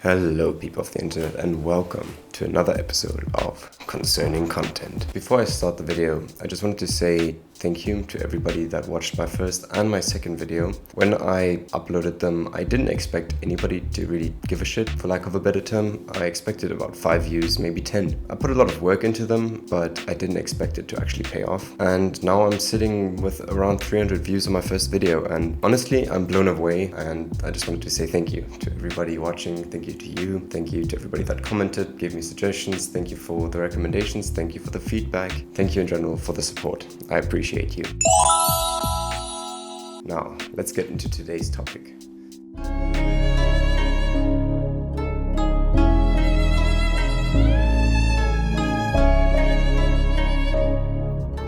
Hello people of the internet and welcome to another episode of Concerning Content. Before I start the video, I just wanted to say thank you to everybody that watched my first and my second video. When I uploaded them, I didn't expect anybody to really give a shit, for lack of a better term. I expected about 5 views, maybe 10. I put a lot of work into them, but I didn't expect it to actually pay off. And now I'm sitting with around 300 views on my first video, and honestly, I'm blown away. And I just wanted to say thank you to everybody watching. Thank you to you. Thank you to everybody that commented, gave me suggestions. Thank you for the recommendations. Thank you for the feedback. Thank you in general for the support. I appreciate you. Now, let's get into today's topic.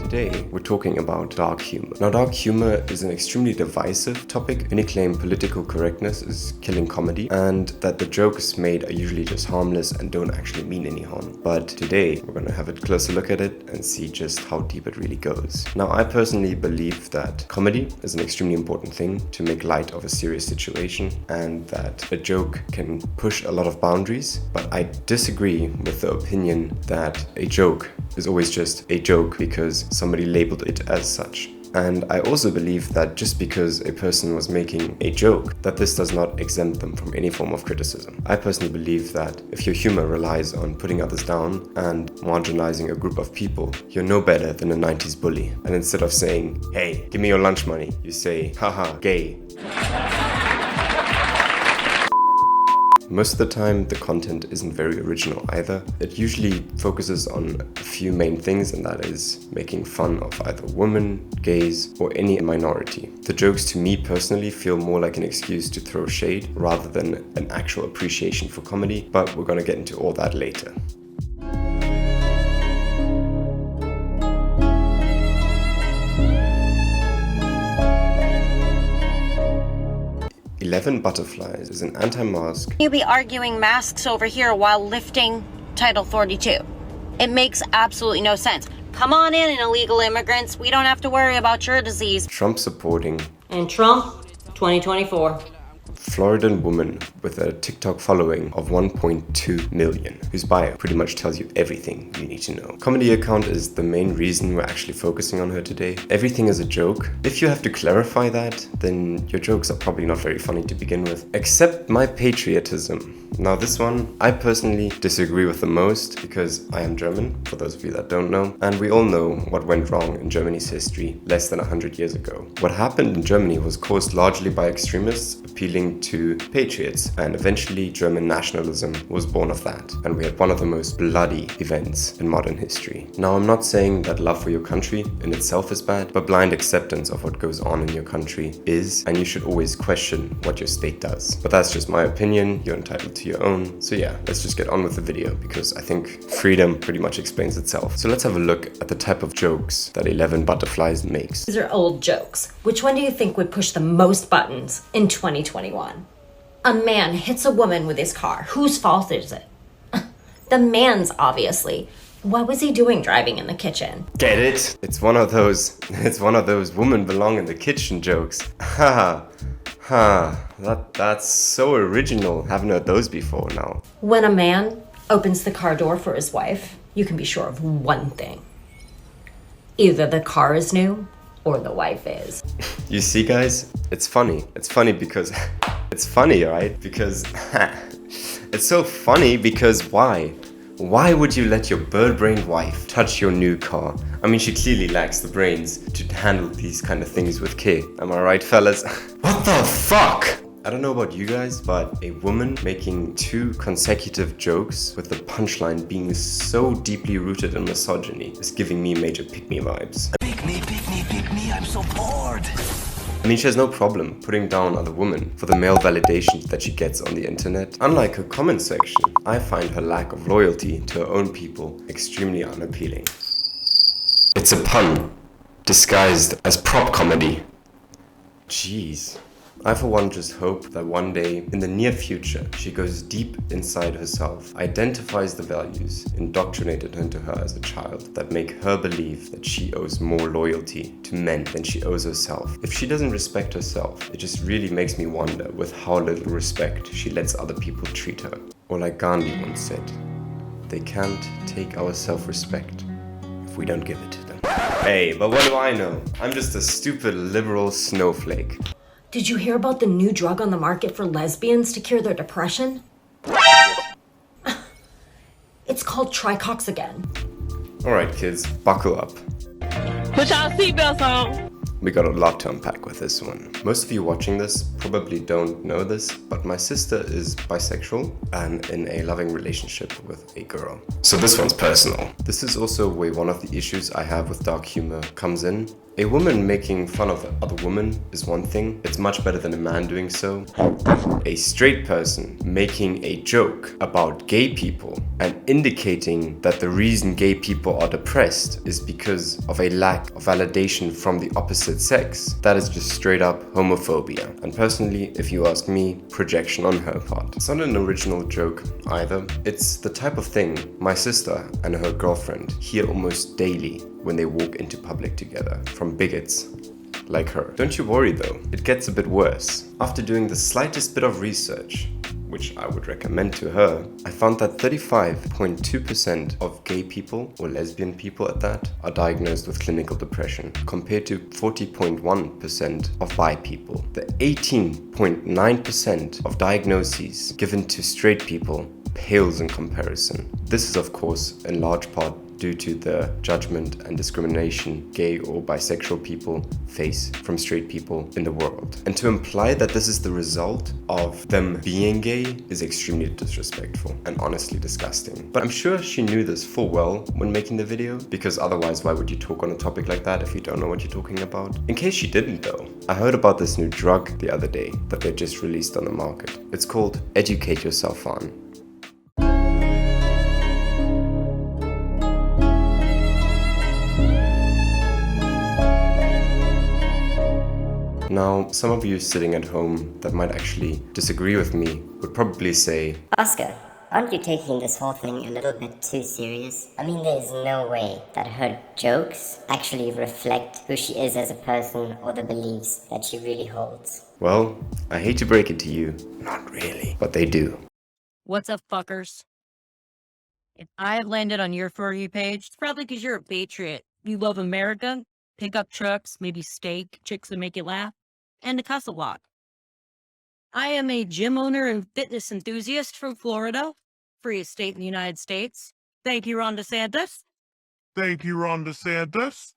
Today, we're talking about dark humor. Now, dark humor is an extremely divisive topic. Many claim political correctness is killing comedy and that the jokes made are usually just harmless and don't actually mean any harm. But today, we're going to have a closer look at it and see just how deep it really goes. Now, I personally believe that comedy is an extremely important thing to make light of a serious situation and that a joke can push a lot of boundaries. But I disagree with the opinion that a joke is always just a joke because somebody labeled it as such. And I also believe that just because a person was making a joke, that this does not exempt them from any form of criticism. I personally believe that if your humor relies on putting others down and marginalizing a group of people, you're no better than a 90s bully. And instead of saying, hey, give me your lunch money, you say, haha, gay. Most of the time, the content isn't very original either. It usually focuses on a few main things, and that is making fun of either women, gays, or any minority. The jokes to me personally feel more like an excuse to throw shade rather than an actual appreciation for comedy, but we're gonna get into all that later. "11 Butterflies" is an anti-mask. You be arguing masks over here while lifting Title 42. It makes absolutely no sense. Come on in, illegal immigrants. We don't have to worry about your disease. Trump supporting. And Trump, 2024. Floridan woman with a TikTok following of 1.2 million, whose bio pretty much tells you everything you need to know. Comedy account is the main reason we're actually focusing on her today. Everything is a joke. If you have to clarify that, then your jokes are probably not very funny to begin with. Except my patriotism. Now this one, I personally disagree with the most because I am German, for those of you that don't know, and we all know what went wrong in Germany's history less than 100 years ago. What happened in Germany was caused largely by extremists appealing to patriots, and eventually German nationalism was born of that, and we had one of the most bloody events in modern history. Now, I'm not saying that love for your country in itself is bad, but blind acceptance of what goes on in your country is, and you should always question what your state does. But that's just my opinion, you're entitled to your own. So yeah, let's just get on with the video because I think freedom pretty much explains itself. So let's have a look at the type of jokes that 11 Butterflies makes. These are old jokes. Which one do you think would push the most buttons in 2021? A man hits a woman with his car. Whose fault is it? The man's, obviously. What was he doing driving in the kitchen? Get it? It's one of those women belong in the kitchen jokes. That's so original. Haven't heard those before now. When a man opens the car door for his wife, you can be sure of one thing. Either the car is new or the wife is. You see, guys? It's funny. It's funny because... It's funny, right? Because... It's so funny because why? Why would you let your bird-brained wife touch your new car? I mean, she clearly lacks the brains to handle these kind of things with care. Am I right, fellas? What the fuck? I don't know about you guys, but a woman making 2 consecutive jokes with the punchline being so deeply rooted in misogyny is giving me major pick-me vibes. Pick me, I'm so bored. I mean, she has no problem putting down other women for the male validation that she gets on the internet. Unlike her comment section, I find her lack of loyalty to her own people extremely unappealing. It's a pun, disguised as prop comedy. Jeez. I for one just hope that one day, in the near future, she goes deep inside herself, identifies the values indoctrinated into her as a child that make her believe that she owes more loyalty to men than she owes herself. If she doesn't respect herself, it just really makes me wonder with how little respect she lets other people treat her. Or like Gandhi once said, they can't take our self-respect if we don't give it to them. Hey, but what do I know? I'm just a stupid liberal snowflake. Did you hear about the new drug on the market for lesbians to cure their depression? It's called tricoxagen. Alright kids, buckle up. Put y'all seatbelts on. We got a lot to unpack with this one. Most of you watching this probably don't know this, but my sister is bisexual and in a loving relationship with a girl. So this one's personal. This is also where one of the issues I have with dark humor comes in. A woman making fun of other women is one thing. It's much better than a man doing so. A straight person making a joke about gay people and indicating that the reason gay people are depressed is because of a lack of validation from the opposite sex. That is just straight up homophobia. And personally, if you ask me, projection on her part. It's not an original joke either. It's the type of thing my sister and her girlfriend hear almost daily when they walk into public together from bigots like her. Don't you worry though, it gets a bit worse. After doing the slightest bit of research, which I would recommend to her, I found that 35.2% of gay people, or lesbian people at that, are diagnosed with clinical depression, compared to 40.1% of bi people. The 18.9% of diagnoses given to straight people pales in comparison. This is of course in large part due to the judgment and discrimination gay or bisexual people face from straight people in the world. And to imply that this is the result of them being gay is extremely disrespectful and honestly disgusting. But I'm sure she knew this full well when making the video, because otherwise why would you talk on a topic like that if you don't know what you're talking about? In case she didn't though, I heard about this new drug the other day that they just released on the market. It's called Educate Yourself On. Now, some of you sitting at home that might actually disagree with me would probably say, Oskar, aren't you taking this whole thing a little bit too serious? I mean, there's no way that her jokes actually reflect who she is as a person or the beliefs that she really holds. well, I hate to break it to you, not really, but they do. What's up, fuckers? If I've landed on your For You page, it's probably because you're a patriot. You love America, pickup trucks, maybe steak, chicks that make you laugh, and to cuss a lot. I am a gym owner and fitness enthusiast from Florida, freest state in the United States. Thank you, Ron DeSantis. Thank you, Ron DeSantis.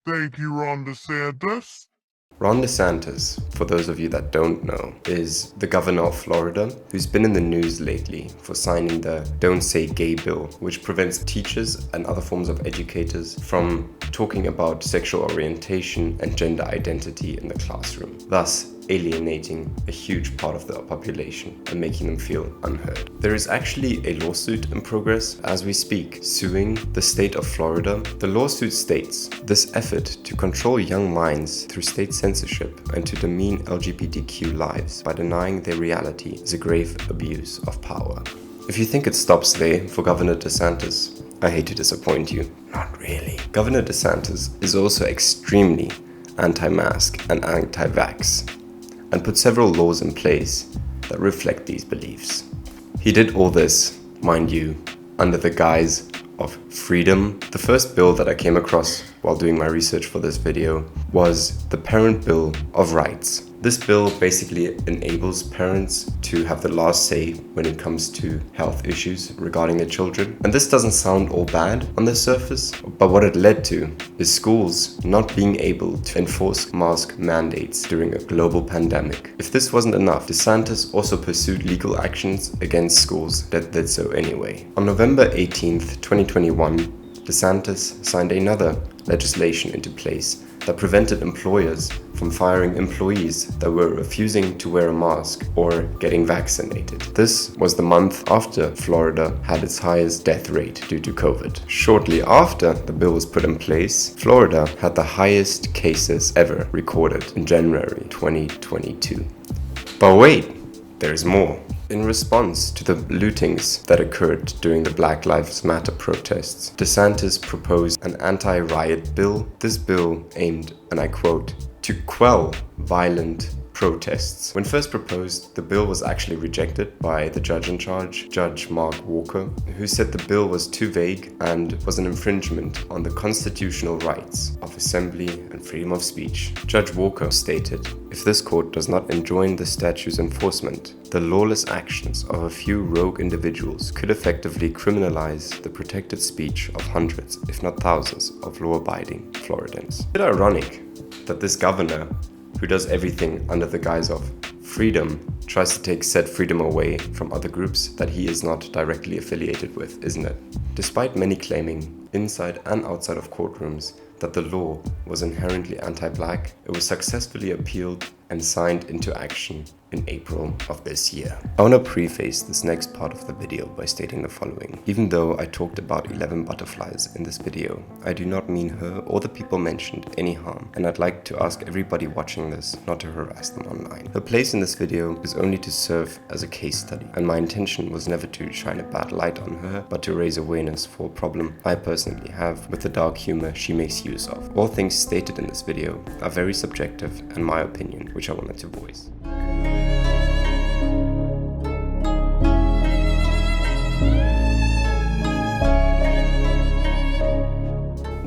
Thank you, Ron DeSantis. Ron DeSantis, for those of you that don't know, is the governor of Florida who's been in the news lately for signing the Don't Say Gay bill, which prevents teachers and other forms of educators from talking about sexual orientation and gender identity in the classroom, thus alienating a huge part of the population and making them feel unheard. There is actually a lawsuit in progress as we speak, suing the state of Florida. The lawsuit states, this effort to control young minds through state censorship and to demean LGBTQ lives by denying their reality is a grave abuse of power. If you think it stops there for Governor DeSantis, I hate to disappoint you. Not really. Governor DeSantis is also extremely anti-mask and anti-vax, and put several laws in place that reflect these beliefs. He did all this, mind you, under the guise of freedom. The first bill that I came across while doing my research for this video was the Parent Bill of Rights. This bill basically enables parents to have the last say when it comes to health issues regarding their children. And this doesn't sound all bad on the surface, but what it led to is schools not being able to enforce mask mandates during a global pandemic. If this wasn't enough, DeSantis also pursued legal actions against schools that did so anyway. On November 18th, 2021, DeSantis signed another legislation into place that prevented employers from firing employees that were refusing to wear a mask or getting vaccinated. This was the month after Florida had its highest death rate due to COVID. Shortly after the bill was put in place, Florida had the highest cases ever recorded in January 2022. But wait, there's more. In response to the lootings that occurred during the Black Lives Matter protests, DeSantis proposed an anti-riot bill. This bill aimed, and I quote, to quell violent protests. When first proposed, the bill was actually rejected by the judge in charge, Judge Mark Walker, who said the bill was too vague and was an infringement on the constitutional rights of assembly and freedom of speech. Judge Walker stated, if this court does not enjoin the statute's enforcement, the lawless actions of a few rogue individuals could effectively criminalize the protected speech of hundreds, if not thousands, of law-abiding Floridans. It's a bit ironic that this governor, who does everything under the guise of freedom, tries to take said freedom away from other groups that he is not directly affiliated with, isn't it? Despite many claiming, inside and outside of courtrooms, that the law was inherently anti-black, it was successfully appealed and signed into action in April of this year. I want to preface this next part of the video by stating the following. Even though I talked about 11 butterflies in this video, I do not mean her or the people mentioned any harm, and I'd like to ask everybody watching this not to harass them online. Her place in this video is only to serve as a case study, and my intention was never to shine a bad light on her, but to raise awareness for a problem I personally have with the dark humor she makes use of. All things stated in this video are very subjective and my opinion, which I wanted to voice.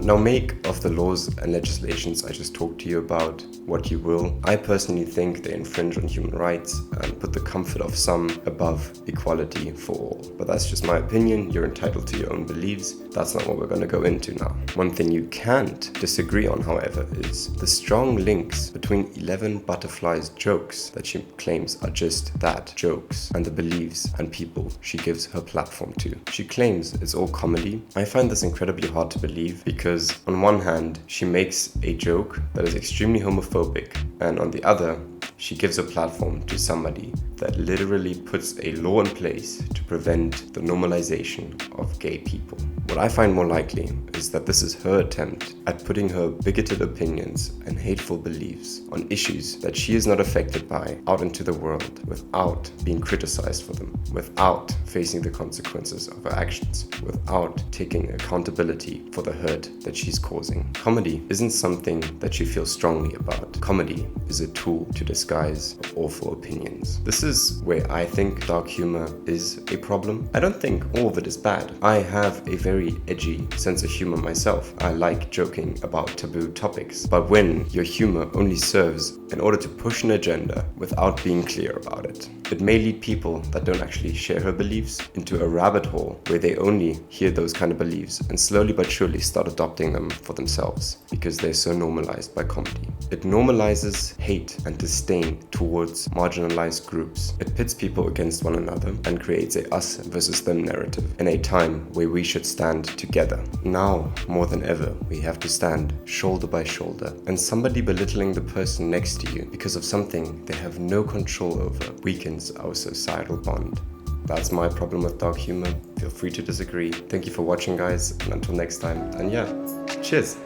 Now make of the laws and legislations I just talked to you about what you will. I personally think they infringe on human rights and put the comfort of some above equality for all. But that's just my opinion, you're entitled to your own beliefs. That's not what we're going to go into now. One thing you can't disagree on, however, is the strong links between 11 Butterflies jokes that she claims are just that, jokes, and the beliefs and people she gives her platform to. She claims it's all comedy. I find this incredibly hard to believe because on one hand, she makes a joke that is extremely homophobic, and on the other, she gives a platform to somebody that literally puts a law in place to prevent the normalization of gay people. What I find more likely is that this is her attempt at putting her bigoted opinions and hateful beliefs on issues that she is not affected by out into the world without being criticized for them, without facing the consequences of her actions, without taking accountability for the hurt that she's causing. Comedy isn't something that she feels strongly about. Comedy is a tool to disguise awful opinions. This is where I think dark humor is a problem. I don't think all of it is bad. I have a very edgy sense of humor myself. I like joking about taboo topics. But when your humor only serves in order to push an agenda without being clear about it, it may lead people that don't actually share her beliefs into a rabbit hole where they only hear those kind of beliefs and slowly but surely start adopting them for themselves because they're so normalized by comedy. It normalizes hate and disdain towards marginalized groups. It pits people against one another and creates a us versus them narrative in a time where we should stand together. Now, more than ever, we have to stand shoulder by shoulder, and somebody belittling the person next to you because of something they have no control over weakens our societal bond. That's my problem with dark humor. Feel free to disagree. Thank you for watching, guys, and until next time, and yeah, cheers!